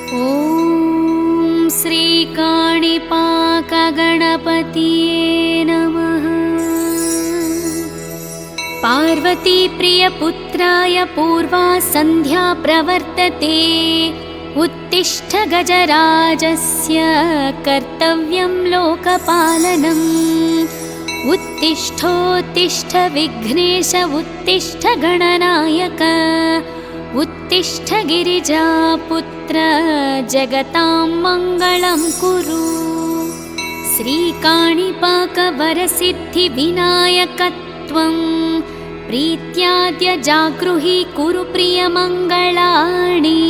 ॐ श्रीकाणिपाकगणपतये नमः। पार्वतीप्रियपुत्राय पूर्वा सन्ध्या प्रवर्तते। उत्तिष्ठ गजराजस्य कर्तव्यं लोकपालनम्। उत्तिष्ठोत्तिष्ठ विघ्नेश उत्तिष्ठ गणनायक। उत्तिष्ठ गिरिजापुत्र जगतां मङ्गलं कुरु। श्रीकाणिपाकवरसिद्धिविनायकत्वं प्रीत्याद्य जागृहि कुरु प्रियमङ्गलानि।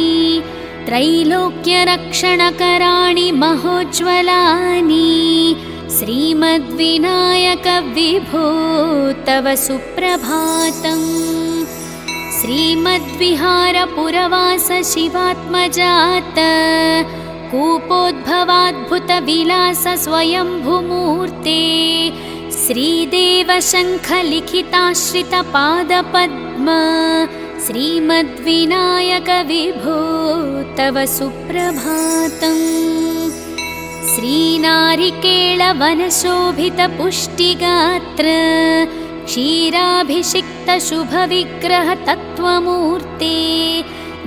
त्रैलोक्यरक्षणकराणि महोज्ज्वलानि। श्रीमद्विनायक विभो तव सुप्रभातम्। श्रीमद्विहारपुरवास शिवात्मजात कूपोद्भवाद्भुतविलास स्वयंभूमूर्ते। श्रीदेवशङ्खलिखिताश्रितपादपद्म श्रीमद्विनायक विभो तव सुप्रभातम्। श्रीनारिकेळवनशोभितपुष्टिगात्र क्षीराभिषिक्तशुभविग्रह तत्त्वमूर्ते।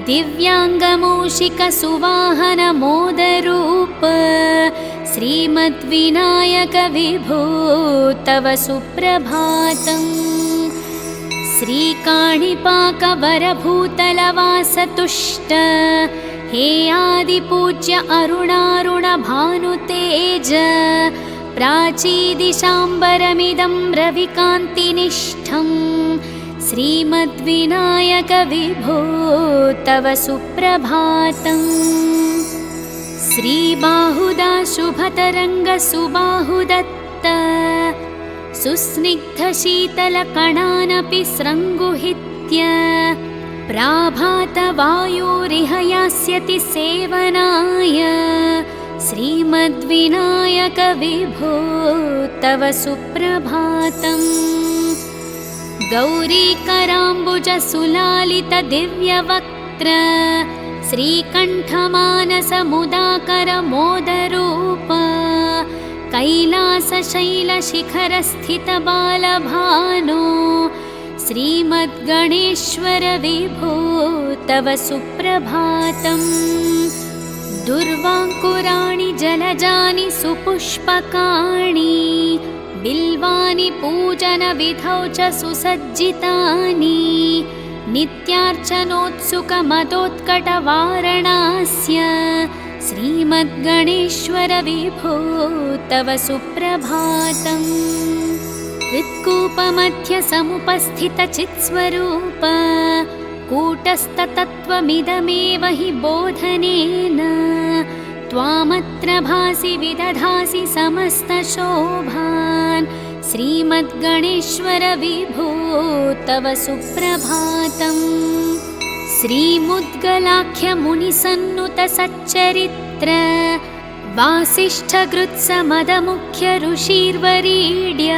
दिव्याङ्गमूषिकसुवाहनमोदरूप श्रीमद्विनायक विभो तव सुप्रभातम्। श्रीकाणिपाकवरभूतलवासतुष्ट हे आदिपूज्य अरुणारुणभानुतेज। प्राचीदिशाम्बरमिदं रविकान्तिनिष्ठं श्रीमद्विनायक विभो तव सुप्रभातम्। श्रीबाहुदा शुभतरङ्गसुबाहुदत्त सुस्निग्धशीतलकणानपि सृङ्गुहित्य। प्राभातवायुरिह यास्यति सेवनाय श्रीमद्विनायक विभो तव सुप्रभातम्। गौरीकराम्बुजसुलालितदिव्यवक्त्र श्रीकण्ठमानसमुदाकरमोदरूप। कैलासशैलशिखरस्थितबालभानो श्रीमद्गणेश्वर विभो तव सुप्रभातम्। दुर्वाङ्कुराणि जलजानि सुपुष्पकाणि बिल्वानि पूजनविधौ च सुसज्जितानि। नित्यार्चनोत्सुकमदोत्कटवारणास्य श्रीमद्गणेश्वर विभो तव सुप्रभातम्। हृत्कूपमध्य समुपस्थितचित्स्वरूप कूटस्थतत्त्वमिदमेव हि बोधनेन। त्वामत्र भासि विदधासि समस्तशोभान् श्रीमद्गणेश्वर विभो तव सुप्रभातम्। श्रीमुद्गलाख्यमुनिसन्नुतसच्चरित्र वासिष्ठगृत्समदमुख्य ऋषिर्वरीड्य।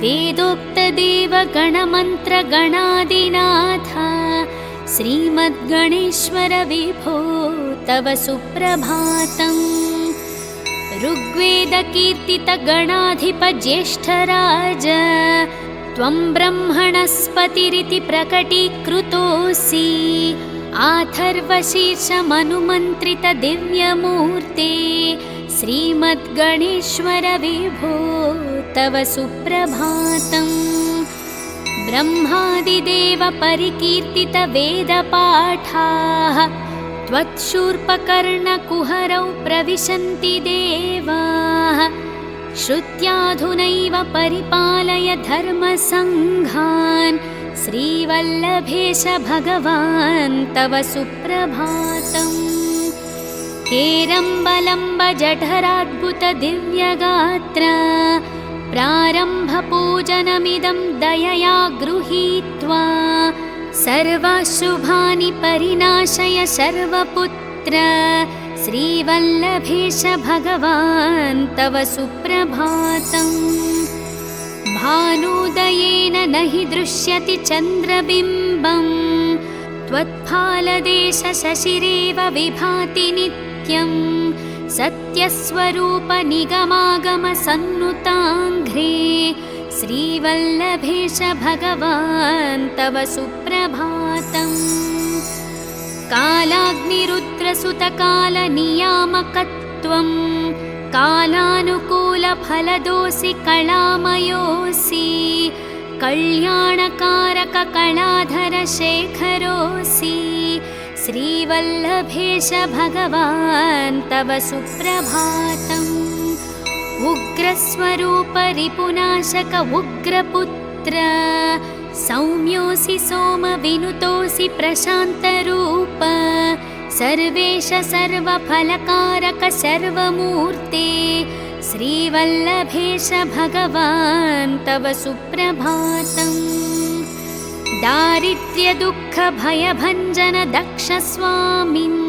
वेदोक्तदेवगणमन्त्रगणादिनाथ श्रीमद्गणेश्वर विभो तव सुप्रभातम्। ऋग्वेदकीर्तितगणाधिपज्येष्ठराज त्वं ब्रह्मणस्पतिरिति प्रकटीकृतोऽसि। आथर्वशीर्षमनुमन्त्रितदिव्यमूर्ते श्रीमद्गणेश्वर विभो तव सुप्रभातम्। ब्रह्मादिदेव परिकीर्तितवेदपाठाः त्वत्शूर्पकर्णकुहरौ प्रविशन्ति देवाः। श्रुत्याधुनैव परिपालय धर्मसङ्घान् श्रीवल्लभेश भगवान् तव सुप्रभातम्। हेरम्बलम्ब जठराद्भुतदिव्यगात्र प्रारम्भपूजनमिदं दयया गृहीत्वा। सर्वाशुभानि परिनाशय सर्वपुत्र श्रीवल्लभेश भगवान् तव सुप्रभातम्। भानुदयेन न हि दृश्यति चन्द्रबिम्बम् त्वत्फालदेश शशिरेव विभाति नित्यं सत्यस्वरूप निगमागम सन्नुताङ्घ्रे श्रीवल्लभेश भगवान् तव सुप्रभातम्। कालाग्निरुद्रसुतकालनियामकत्वं कालानुकूलफलदोऽसि कलामयोऽसि कल्याणकारककलाधरशेखरोऽसि श्रीवल्लभेश भगवान् तव सुप्रभातम्। उग्रस्वरूप रिपुनाशक उग्रपुत्र सौम्योऽसि सोमविनुतोऽसि प्रशान्तरूप सर्वेश सर्वफलकारक सर्वमूर्ते श्रीवल्लभेश भगवान् तव सुप्रभातम्। दारिद्र्यदुःखभयभञ्जन दक्षस्वामिन्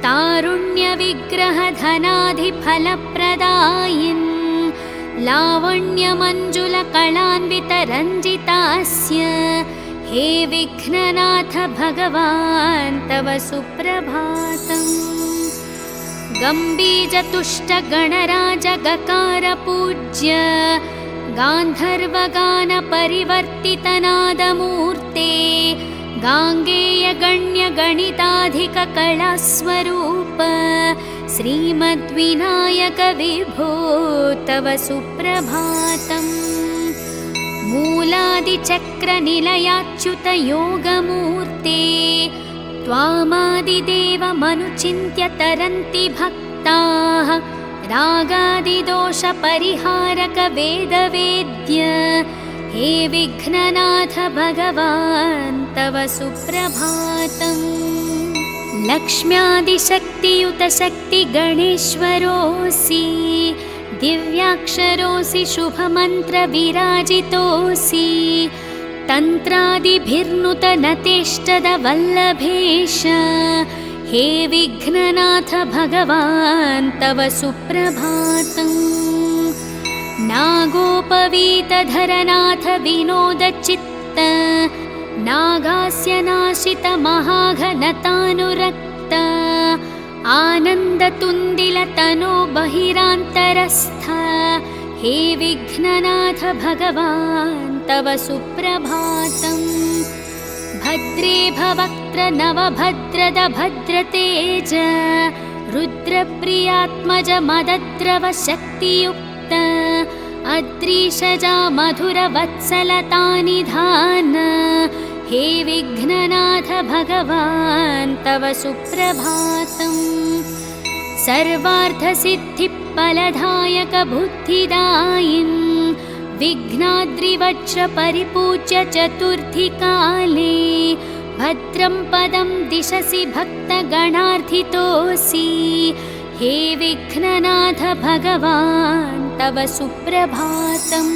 तारुण्यविग्रहधनाधिफलप्रदायिन् लावण्यमञ्जुलकलान्वितरञ्जितास्य हे विघ्ननाथ भगवान् तव सुप्रभातम्। गम्बीजतुष्टगणराजगकारपूज्य गान्धर्वगानपरिवर्तितनादमूर्ते गाङ्गेयगण्यगणिताधिककलास्वरूप श्रीमद्विनायक विभो तव सुप्रभातम्। मूलादिचक्रनिलयाच्युतयोगमूर्ते त्वामादिदेवमनुचिन्त्य तरन्ति भक्ताः रागादिदोषपरिहारक वेदवेद्य हे विघ्ननाथ भगवान् तव सुप्रभातम्। लक्ष्म्यादिशक्तियुत शक्तिगणेश्वरोऽसि दिव्याक्षरोऽसि शुभमन्त्रविराजितोऽसि तन्त्रादिभिर्नुतनतेष्टदवल्लभेश हे विघ्ननाथ भगवान् तव सुप्रभातम्। नागोपवीतधरनाथ विनोदचित्त नागास्यनाशित महाघनतानुरक्त आनन्दतुन्दिलतनो बहिरान्तरस्थ हे विघ्ननाथ भगवान् तव सुप्रभातम्। भद्रे भवक्त्र नवभद्रद भद्रतेज रुद्रप्रियात्मज मदद्रव शक्तियुक्त अद्रीशजा मधुरवत्सलतानिधान हे विघ्ननाथ भगवान् तव सुप्रभातम्। सर्वार्थसिद्धिफलदायक बुद्धिदायिन् विघ्नाद्रिवज्र परिपूज्य चतुर्थीकाले भद्रं पदं दिशसि भक्तगणार्थितोऽसि हे विघ्ननाथ भगवान् तव सुप्रभातम्।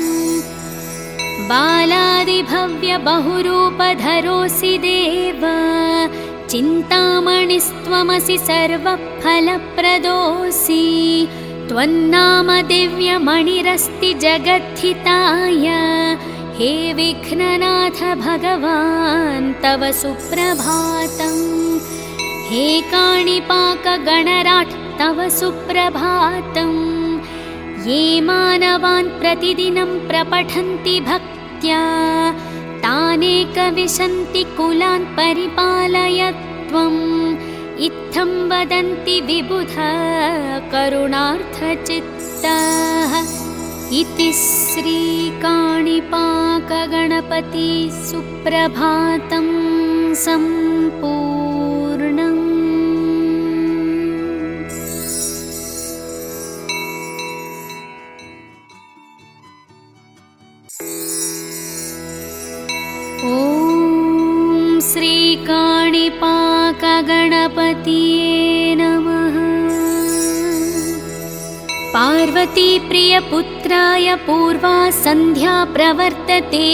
बालादिभव्य बहुरूपधरोऽसि देव चिन्तामणिस्त्वमसि सर्वफलप्रदोऽसि त्वन्नाम दिव्यमणिरस्ति जगद्धिताय हे विघ्ननाथ भगवान् तव सुप्रभातम्। हे काणिपाकगणराट् तव सुप्रभातम्। ये मानवान् प्रतिदिनं प्रपठन्ति भक्त्या तानेकविशन्ति कुलान् परिपालय त्वम् इत्थं वदन्ति विबुध करुणार्थचित्ताः। इति श्रीकाणिपाकगणपति सुप्रभातं सम्पूर्णम्। ॐ श्रीकाणिपाकगणपतये नमः। पार्वतीप्रियपुत्राय पूर्वा सन्ध्या प्रवर्तते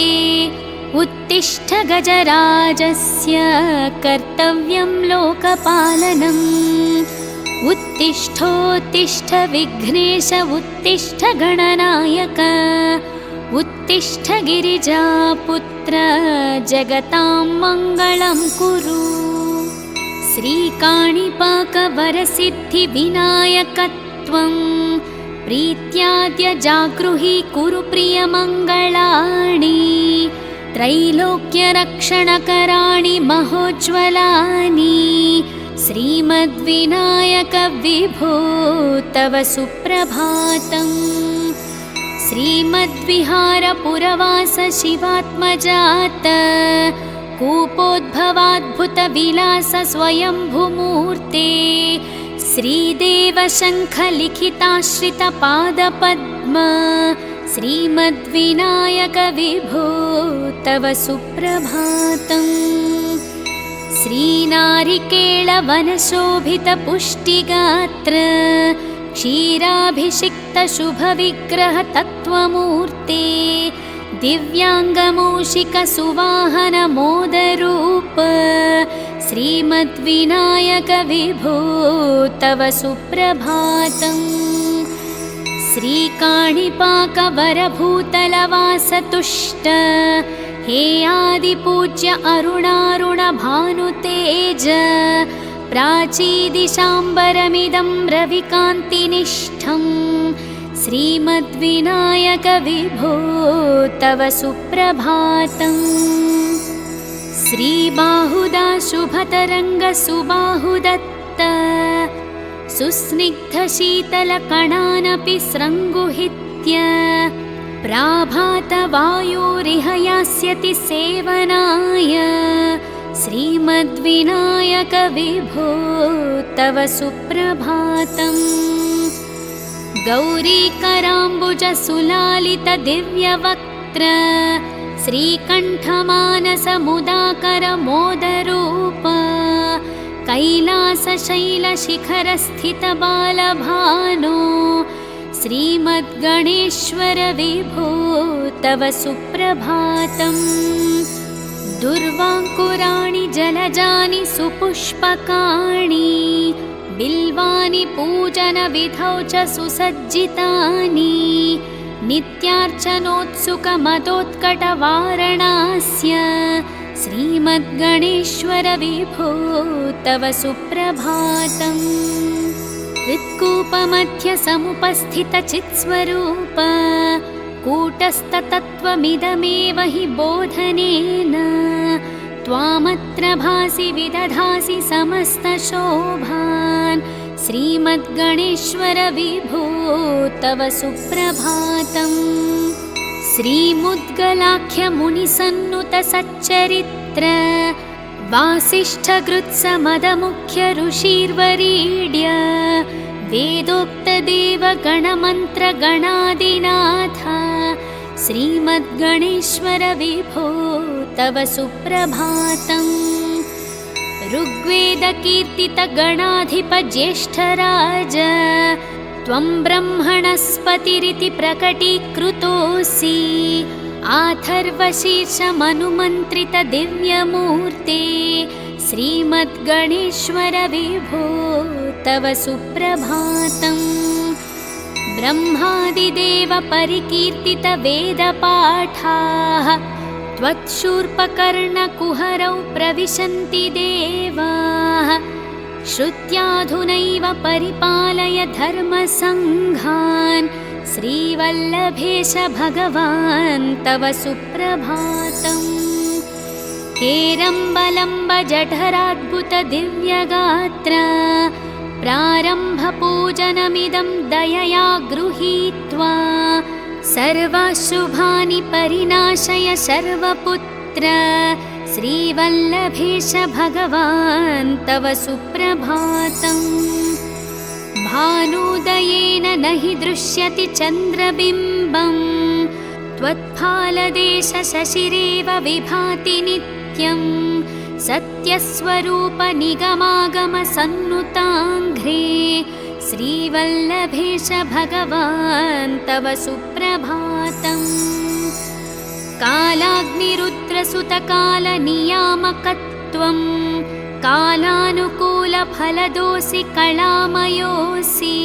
उत्तिष्ठ गजराजस्य कर्तव्यं लोकपालनम्। उत्तिष्ठोत्तिष्ठ विघ्नेश उत्तिष्ठ गणनायक उत्तिष्ठ गिरिजापुत्र सर्वत्र जगतां मङ्गलं कुरु। श्रीकाणिपाकवरसिद्धिविनायकत्वं प्रीत्याद्य जागृहि कुरु प्रियमङ्गलानि। त्रैलोक्यरक्षणकराणि महोज्ज्वलानि। श्रीमद्विनायक विभो तव सुप्रभातम्। श्रीमद्विहारपुरवास शिवात्मजात कूपोद्भवाद्भुतविलास स्वयंभूमूर्ते श्रीदेवशङ्खलिखिताश्रितपादपद्म श्रीमद्विनायक विभो तव सुप्रभातम्। श्रीनारिकेळवनशोभितपुष्टिगात्र क्षीराभिषिक्तशुभविग्रहतत्त्वमूर्ते दिव्याङ्गमूषिकसुवाहनमोदरूप श्रीमद्विनायक विभो तव सुप्रभातम्। श्रीकाणिपाकवरभूतलवासतुष्ट हे आदिपूज्य अरुणारुणभानुतेज प्राचीदिशाम्बरमिदं रविकान्तिनिष्ठं श्रीमद्विनायक विभो तव सुप्रभातम्। श्रीबाहुदा शुभतरङ्गसुबाहुदत्त सुस्निग्धशीतलकणानपि स्रङ्गुहित्य प्राभातवायुरिह यास्यति सेवनाय श्रीमद्विनायक विभो तव सुप्रभातम्। गौरीकराम्बुजसुलालितदिव्यवक्त्र श्रीकण्ठमानसमुदाकरमोदरूप कैलासशैलशिखरस्थितबालभानो श्रीमद्गणेश्वर विभो तव सुप्रभातम्। दुर्वाङ्कुराणि जलजानि सुपुष्पकाणि बिल्वानि पूजनविधौ च सुसज्जितानि नित्यार्चनोत्सुकमदोत्कटवारणास्य श्रीमद्गणेश्वर विभो तव सुप्रभातम्। हृत्कूपमध्यसमुपस्थितचित्स्वरूप कूटस्थतत्त्वमिदमेव हि बोधनेन त्वामत्र भासि विदधासि समस्तशोभान् श्रीमद्गणेश्वर विभो तव सुप्रभातम्। श्रीमुद्गलाख्यमुनिसन्नुतसच्चरित्र वासिष्ठकृत्समदमुख्य ऋषिर्वरीड्य वेदोक्तदेवगणमन्त्रगणादिनाथ श्रीमद्गणेश्वर विभो तव सुप्रभातम्। ऋग्वेदकीर्तितगणाधिपज्येष्ठराज त्वं ब्रह्मणस्पतिरिति प्रकटीकृतोऽसि आथर्वशीर्षमनुमन्त्रितदिव्यमूर्ते श्रीमद्गणेश्वर विभो तव सुप्रभातम्। ब्रह्मादिदेव परिकीर्तितवेदपाठाः त्वत्शूर्पकर्णकुहरौ प्रविशन्ति देवाः श्रुत्याधुनैव परिपालय धर्मसङ्घान् श्रीवल्लभेश भगवान् तव सुप्रभातम्। हेरम्बलम्बजठराद्भुतदिव्यगात्र प्रारम्भपूजनमिदं दयया गृहीत्वा सर्वशुभानि परिनाशय सर्वपुत्र श्रीवल्लभेश भगवान् तव सुप्रभातम्। भानुदयेन न हि दृश्यति चन्द्रबिम्बम् त्वत्फालदेश शशिरेव विभाति नित्यं सत्यस्वरूप निगमागम सन्नुताङ्घ्रे श्रीवल्लभेश भगवान् तव सुप्रभातम्। कालाग्निरुद्रसुतकालनियामकत्वं कालानुकूलफलदोऽसि कलामयोऽसि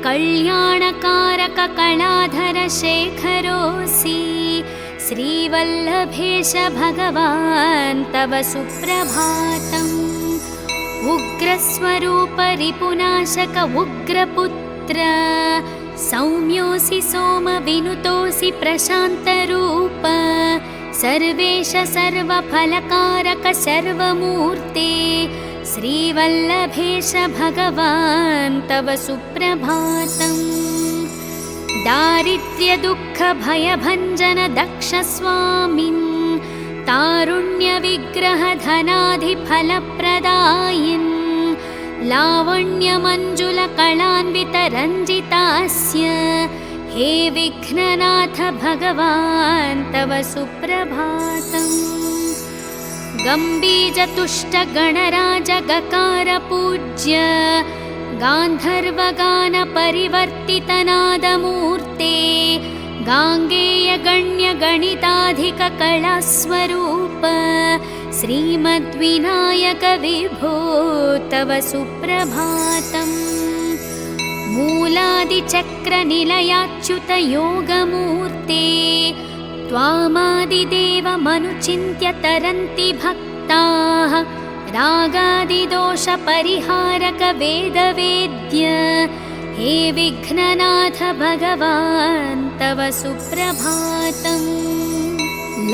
कल्याणकारककलाधर शेखरोऽसि श्रीवल्लभेश भगवान् तव सुप्रभातम्। उग्रस्वरूप रिपुनाशक उग्रपुत्र सौम्योऽसि सोमविनुतोऽसि प्रशान्तरूप सर्वेश सर्वफलकारक सर्वमूर्ते श्रीवल्लभेश भगवान् तव सुप्रभातम्। दारिद्र्यदुःखभयभञ्जन दक्ष स्वामिन् तारुण्यविग्रह धनाधिफलप्रदायन् लावण्यमञ्जुलकलान्वितरञ्जितास्य हे विघ्ननाथ भगवान् तव सुप्रभातम्। गम्भीरतुष्टगणराजगकार पूज्य गान्धर्वगानपरिवर्तितनादमूर्ते गाङ्गेयगण्यगणिताधिककलास्वरूप श्रीमद्विनायक विभो तव सुप्रभातम्। मूलादिचक्रनिलयाच्युत योगमूर्ते त्वामादिदेवमनुचिन्त्य तरन्ति भक्ताः रागादिदोषपरिहारक वेदवेद्य हे विघ्ननाथ भगवान् तव सुप्रभातम्।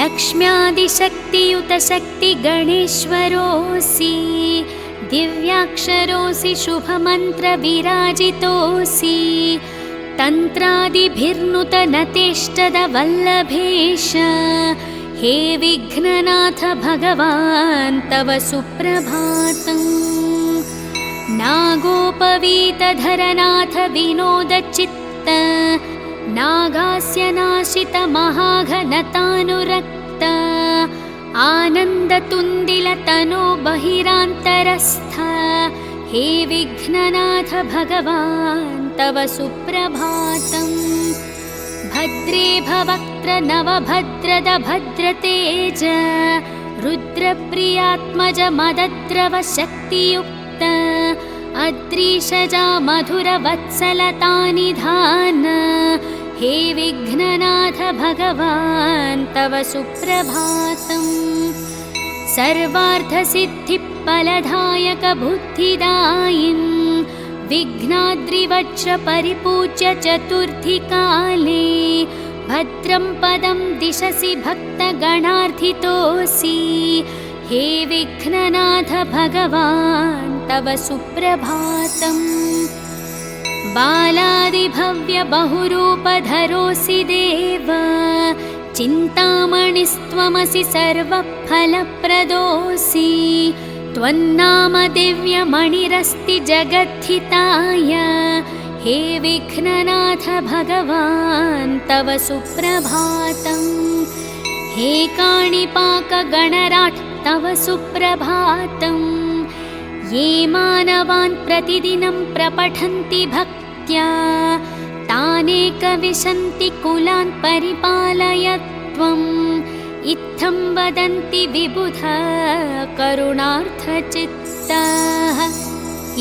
लक्ष्म्यादिशक्तियुत शक्तिगणेश्वरोऽसि दिव्याक्षरोऽसि शुभमन्त्रविराजितोऽसि तन्त्रादिभिर्नुतनतेष्टदवल्लभेश हे विघ्ननाथ भगवान् तव सुप्रभातम्। नागोपवीतधरनाथ विनोदचित्त नागास्यनाशित महाघनतानुरक्त आनन्दतुन्दिलतनो बहिरान्तरस्थ हे विघ्ननाथ भगवान् तव सुप्रभातम्। भद्रे भवक्त्र नवभद्रद भद्रतेज रुद्रप्रियात्मज मदद्रव शक्तियुक्त अद्रीशजा मधुरवत्सलतानिधान हे विघ्ननाथ भगवान् तव सुप्रभातम्। सर्वार्थसिद्धिफलदायक बुद्धिदायिन् विघ्नाद्रिवज्र परिपूज्य चतुर्थीकाले भद्रं पदं दिशसि भक्तगणार्थितोऽसि हे विघ्ननाथ भगवान् तव सुप्रभातम्। बालादिभव्य बहुरूपधरोऽसि देव चिन्तामणिस्त्वमसि सर्वफलप्रदोऽसि त्वन्नाम दिव्यमणिरस्ति जगद्धिताय हे विघ्ननाथ भगवान् तव सुप्रभातम्। हे काणिपाकगणराट् तव सुप्रभातम्। ये मानवान् प्रतिदिनं प्रपठन्ति भक्त्या तानेकविशन्ति कुलान् परिपालय त्वम् इत्थं वदन्ति विबुध करुणार्थचित्ताः।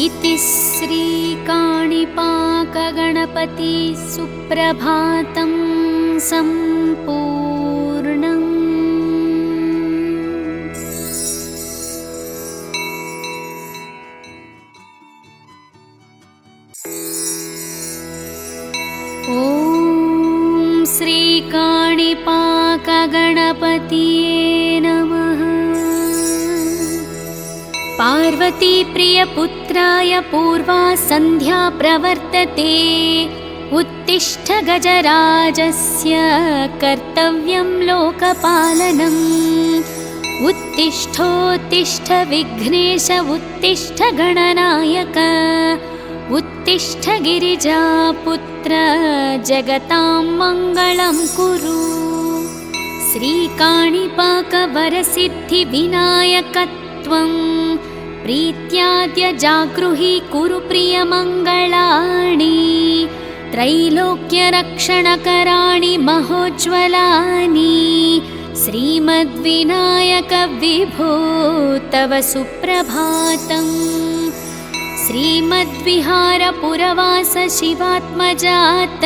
इति श्रीकाणिपाकगणपति सुप्रभातं सम्पूर्णम्। ॐ श्रीकाणिपाकगणपतये नमः। पार्वतीप्रियपुत्राय पूर्वा सन्ध्या प्रवर्तते उत्तिष्ठ गजराजस्य कर्तव्यं लोकपालनम्। उत्तिष्ठोत्तिष्ठ विघ्नेश उत्तिष्ठ गणनायक उत्तिष्ठ गिरिजापुत्र जगतां मङ्गलं कुरु। श्रीकाणिपाकवरसिद्धिविनायकत्वं प्रीत्याद्य जागृहि कुरु प्रियमङ्गलानि। त्रैलोक्यरक्षणकराणि महोज्ज्वलानि श्रीमद्विनायक विभो तव सुप्रभातम्। श्रीमद्विहारपुरवास शिवात्मजात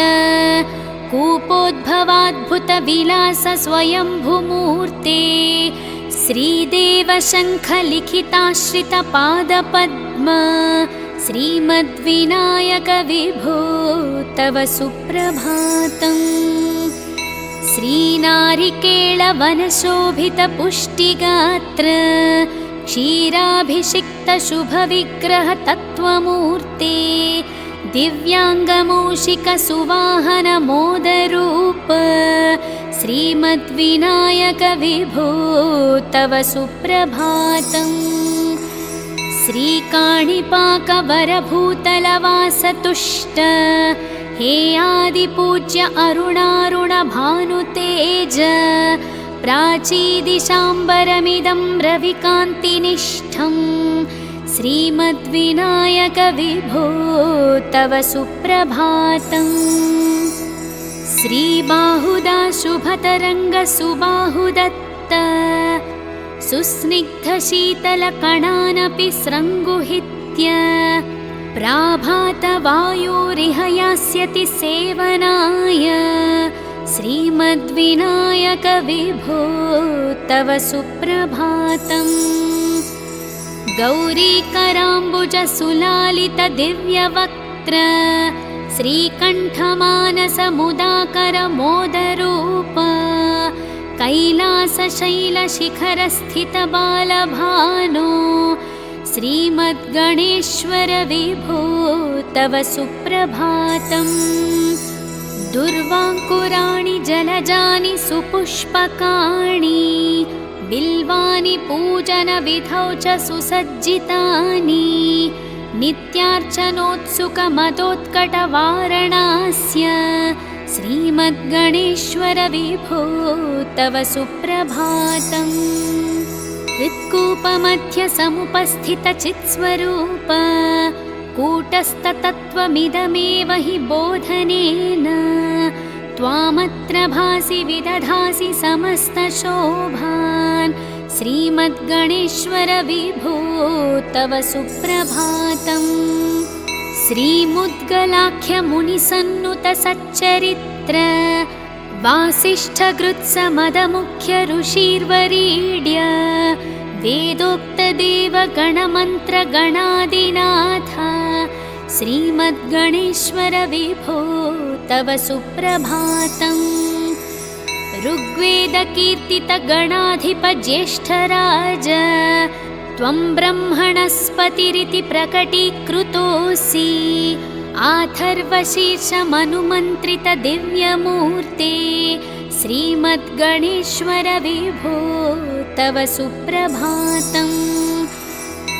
कूपोद्भवाद्भुतविलास स्वयंभुमूर्ते श्रीदेवशङ्खलिखिताश्रितपादपद्म श्रीमद्विनायक विभो तव सुप्रभातम्। श्रीनारिकेळवनशोभितपुष्टिगात्र क्षीराभिषिक्तशुभविग्रहतत्त्वमूर्ते दिव्याङ्गमूषिकसुवाहनमोदरूप श्रीमद्विनायक विभो तव सुप्रभातम्। श्रीकाणिपाकवरभूतलवासतुष्ट हे आदिपूज्य अरुणारुणभानुतेज प्राचीदिशाम्बरमिदं रविकान्तिनिष्ठं श्रीमद्विनायक विभो तव सुप्रभातम्। श्रीबाहुदाशुभतरङ्गसुबाहुदत्त सुस्निग्धशीतलकणानपि स्रङ्गुहित्य प्राभातवायोरिह यास्यति सेवनाय श्रीमद्विनायक विभो तव सुप्रभातम्। गौरीकराम्बुजसुलालितदिव्यवक्त्र श्रीकण्ठमानसमुदाकरमोदरूप कैलासशैलशिखरस्थितबालभानो श्रीमद्गणेश्वर विभो तव सुप्रभातम्। दुर्वाङ्कुराणि जलजानि सुपुष्पकाणि बिल्वानि पूजनविधौ च सुसज्जितानि नित्यार्चनोत्सुकमदोत्कटवारणास्य श्रीमद्गणेश्वर विभो तव सुप्रभातम्। हृत्कूपमध्यसमुपस्थितचित्स्वरूप कूटस्थतत्त्वमिदमेव हि बोधनेन त्वामत्र भासि विदधासि समस्तशोभान् श्रीमद्गणेश्वर विभो तव सुप्रभातम्। श्रीमुद्गलाख्यमुनिसन्नुतसच्चरित्र वासिष्ठगृत्समदमुख्य ऋषिर्वरीड्य वेदोक्तदेवगणमन्त्रगणादिनाथ श्रीमद्गणेश्वर विभो तव सुप्रभातम्। ऋग्वेदकीर्तितगणाधिपज्येष्ठराज त्वं ब्रह्मणस्पतिरिति प्रकटीकृतोऽसि आथर्वशीर्षमनुमन्त्रितदिव्यमूर्ते श्रीमद्गणेश्वर विभो तव सुप्रभातम्।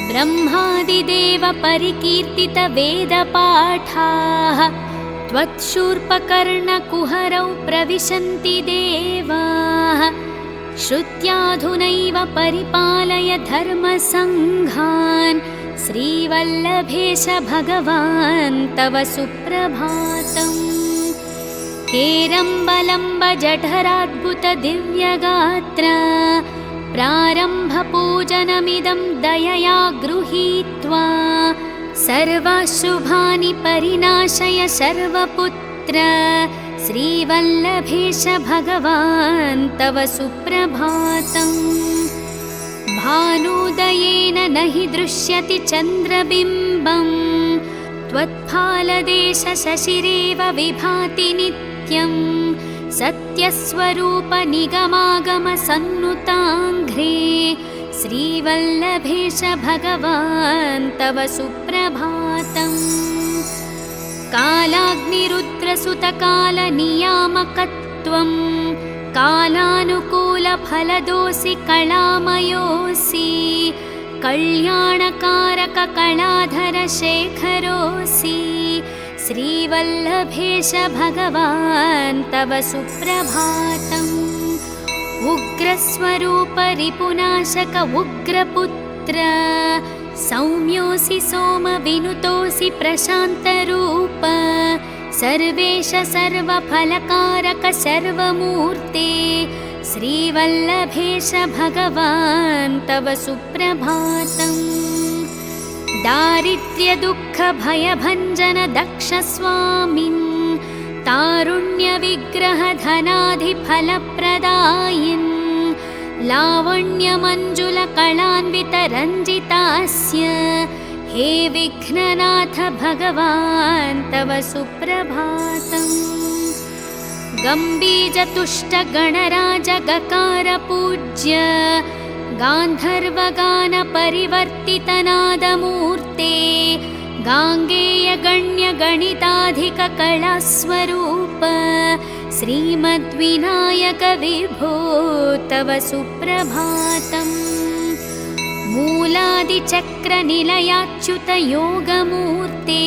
ब्रह्मादिदेव परिकीर्तितवेदपाठाः त्वत्शूर्पकर्णकुहरौ प्रविशन्ति देवाः श्रुत्याधुनैव परिपालय धर्मसङ्घान् श्रीवल्लभेश भगवान् तव सुप्रभातम्। हेरम्बलम्बजठराद्भुतदिव्यगात्र प्रारम्भपूजनमिदं दयया गृहीत्वा सर्वाशुभानि परिनाशय सर्वपुत्र श्रीवल्लभेश भगवान् तव सुप्रभातम्। भानुदयेन न हि दृश्यति चन्द्रबिम्बम् त्वत्फालदेश शशिरेव विभाति नित्यं सत्यस्वरूप निगमागम सन्नुताङ्घ्रे श्रीवल्लभेश भगवान् तव सुप्रभातम्। कालाग्निरुद्रसुतकालनियामकत्वं कालानुकूलफलदोऽसि कलामयोऽसि कल्याणकारककलाधरशेखरोऽसि श्रीवल्लभेश भगवान् तव सुप्रभातम्। उग्रस्वरूप रिपुनाशक उग्रपुत्र सौम्योऽसि सोमविनुतोऽसि प्रशान्तरूप सर्वेश सर्वफलकारक सर्वमूर्ते श्रीवल्लभेश भगवान् तव सुप्रभातम्। दारिद्र्यदुःखभयभञ्जन दक्षस्वामिन् तारुण्यविग्रहधनाधिफलप्रदायिन् लावण्यमञ्जुलकलान्वितरञ्जितास्य हे विघ्ननाथ भगवान् तव सुप्रभातम्। गम्बीजतुष्टगणराजगकारपूज्य गान्धर्वगानपरिवर्तितनादमूर्ते गाङ्गेयगण्यगणिताधिककलास्वरूप श्रीमद्विनायक विभो तव सुप्रभातम्। मूलादिचक्रनिलयाच्युतयोगमूर्ते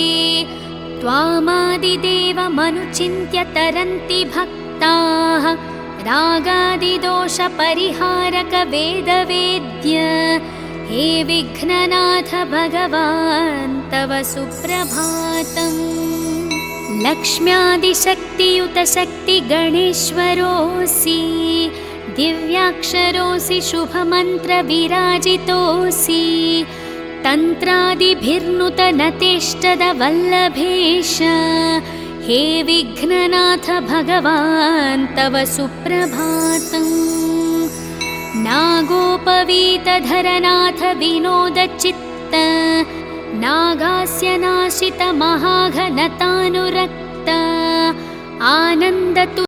त्वामादिदेवमनुचिन्त्य तरन्ति भक्ताः रागादिदोषपरिहारक वेदवेद्य हे विघ्ननाथ भगवान् तव सुप्रभातम्। लक्ष्म्यादिशक्तियुत शक्तिगणेश्वरोऽसि दिव्याक्षरोऽसि शुभमन्त्रविराजितोऽसि तन्त्रादिभिर्नुतनतेष्टदवल्लभेश हे विघ्ननाथ भगवान् तव सुप्रभातम्। नागोपवीतधरनाथ विनोदचित्त नागास्य नाशित महाघनतानुरक्त आनन्दतु